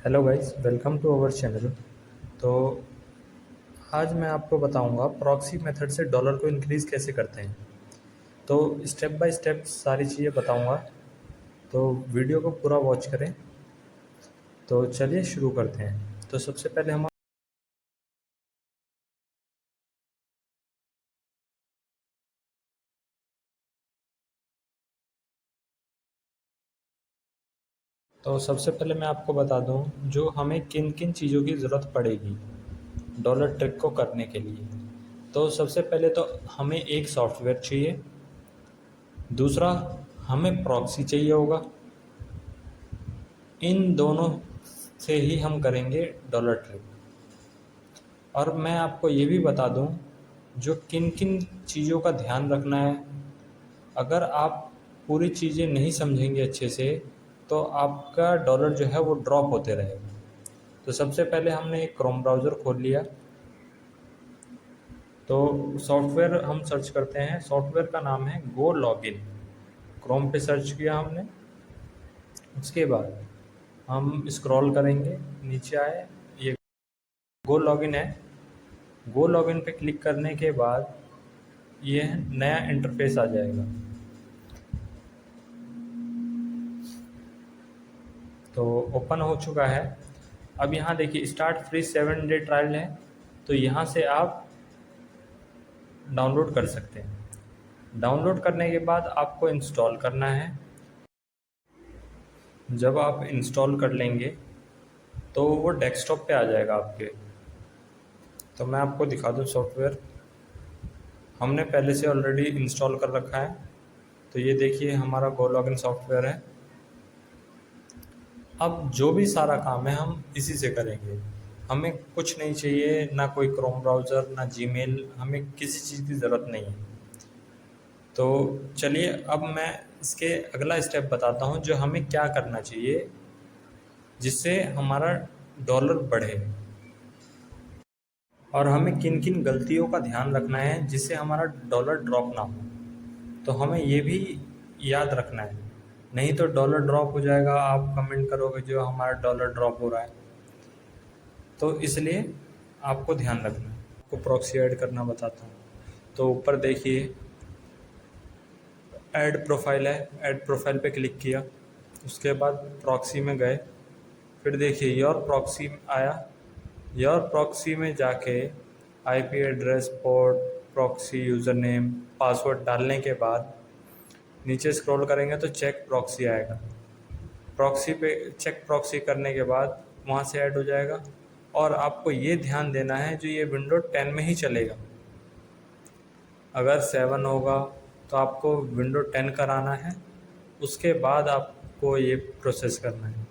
Hello guys, welcome to our channel. तो आज मैं आपको बताऊंगा प्रॉक्सी मेथड से डॉलर को इंक्रीज़ कैसे करते हैं। तो स्टेप बाय स्टेप सारी चीज़ें बताऊंगा, तो वीडियो को पूरा वॉच करें। तो चलिए शुरू करते हैं। तो सबसे पहले हम तो सबसे पहले मैं आपको बता दूं जो हमें किन किन चीज़ों की ज़रूरत पड़ेगी डॉलर ट्रिक को करने के लिए। तो सबसे पहले तो हमें एक सॉफ्टवेयर चाहिए, दूसरा हमें प्रॉक्सी चाहिए होगा। इन दोनों से ही हम करेंगे डॉलर ट्रिक। और मैं आपको ये भी बता दूं जो किन किन चीज़ों का ध्यान रखना है। अगर आप पूरी चीज़ें नहीं समझेंगे अच्छे से तो आपका डॉलर जो है वो ड्रॉप होते रहेगा। तो सबसे पहले हमने एक क्रोम ब्राउज़र खोल लिया। तो सॉफ्टवेयर हम सर्च करते हैं, सॉफ्टवेयर का नाम है गो लॉगिन। क्रोम पे सर्च किया हमने। उसके बाद हम स्क्रॉल करेंगे, नीचे आए, ये गो लॉगिन है। गो लॉगिन पे क्लिक करने के बाद ये नया इंटरफेस आ जाएगा। तो ओपन हो चुका है। अब यहाँ देखिए स्टार्ट फ्री 7 डे ट्रायल है, तो यहाँ से आप डाउनलोड कर सकते हैं। डाउनलोड करने के बाद आपको इंस्टॉल करना है। जब आप इंस्टॉल कर लेंगे तो वो डेस्कटॉप पे आ जाएगा आपके। तो मैं आपको दिखा दूँ सॉफ्टवेयर, हमने पहले से ऑलरेडी इंस्टॉल कर रखा है। तो ये देखिए हमारा गो लॉगिन सॉफ्टवेयर है। अब जो भी सारा काम है हम इसी से करेंगे। हमें कुछ नहीं चाहिए, ना कोई क्रोम ब्राउज़र, ना जीमेल, हमें किसी चीज़ की ज़रूरत नहीं है। तो चलिए अब मैं इसके अगला स्टेप बताता हूँ जो हमें क्या करना चाहिए जिससे हमारा डॉलर बढ़े, और हमें किन किन गलतियों का ध्यान रखना है जिससे हमारा डॉलर ड्रॉप ना हो। तो हमें ये भी याद रखना है, नहीं तो डॉलर ड्रॉप हो जाएगा, आप कमेंट करोगे जो हमारा डॉलर ड्रॉप हो रहा है। तो इसलिए आपको ध्यान रखना है। आपको प्रॉक्सी ऐड करना बताता हूँ। तो ऊपर देखिए ऐड प्रोफाइल है, ऐड प्रोफाइल पे क्लिक किया। उसके बाद प्रॉक्सी में गए, फिर देखिए योर प्रॉक्सी आया। योर प्रॉक्सी में जाके IP address, port, proxy, user name, password डालने के बाद नीचे स्क्रॉल करेंगे तो चेक प्रॉक्सी आएगा। प्रॉक्सी पे चेक प्रॉक्सी करने के बाद वहाँ से ऐड हो जाएगा। और आपको ये ध्यान देना है जो ये विंडो 10 में ही चलेगा। अगर 7 होगा तो आपको विंडो 10 कराना है, उसके बाद आपको ये प्रोसेस करना है।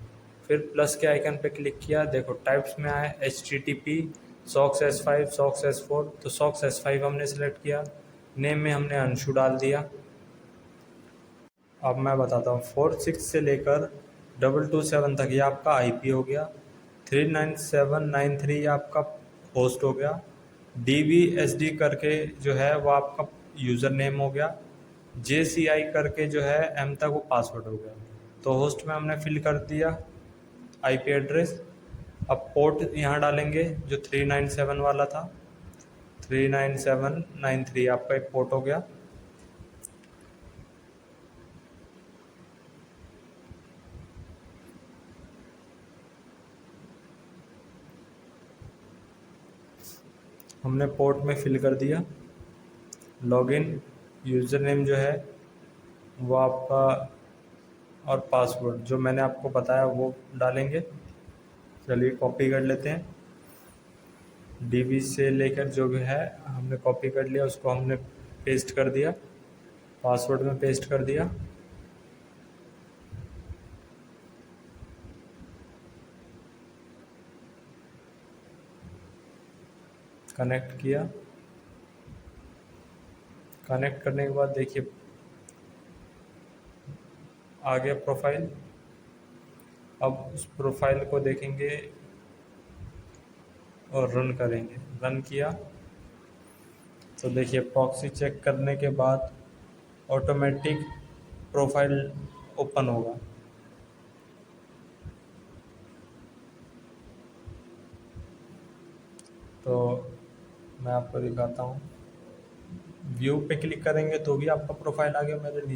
फिर प्लस के आइकन पे क्लिक किया, देखो टाइप्स में आया HTTP, socks S5, socks S4। तो सॉक्स S5 हमने सेलेक्ट किया। नेम में हमने अंशु डाल दिया। अब मैं बताता हूँ 46 से लेकर 227 तक ये आपका आईपी हो गया। 39793 ये आपका होस्ट हो गया। DBSD करके जो है वो आपका यूज़र नेम हो गया। JCI करके जो है M तक वो पासवर्ड हो गया। तो होस्ट में हमने फिल कर दिया आईपी एड्रेस। अब पोर्ट यहाँ डालेंगे जो 397 वाला था, 39793 आपका एक पोर्ट हो गया। हमने पोर्ट में फिल कर दिया। लॉगिन यूज़र नेम जो है वो आपका, और पासवर्ड जो मैंने आपको बताया वो डालेंगे। चलिए कॉपी कर लेते हैं। डीबी से लेकर जो भी है हमने कॉपी कर लिया, उसको हमने पेस्ट कर दिया, पासवर्ड में पेस्ट कर दिया। कनेक्ट किया। कनेक्ट करने के बाद देखिए आ गया प्रोफाइल। अब उस प्रोफाइल को देखेंगे और रन करेंगे। रन किया तो देखिए प्रॉक्सी चेक करने के बाद ऑटोमेटिक प्रोफाइल ओपन होगा। तो मैं आपको दिखाता हूँ। व्यू पे क्लिक करेंगे तो भी आपका प्रोफाइल आ गया मेरे नीचे।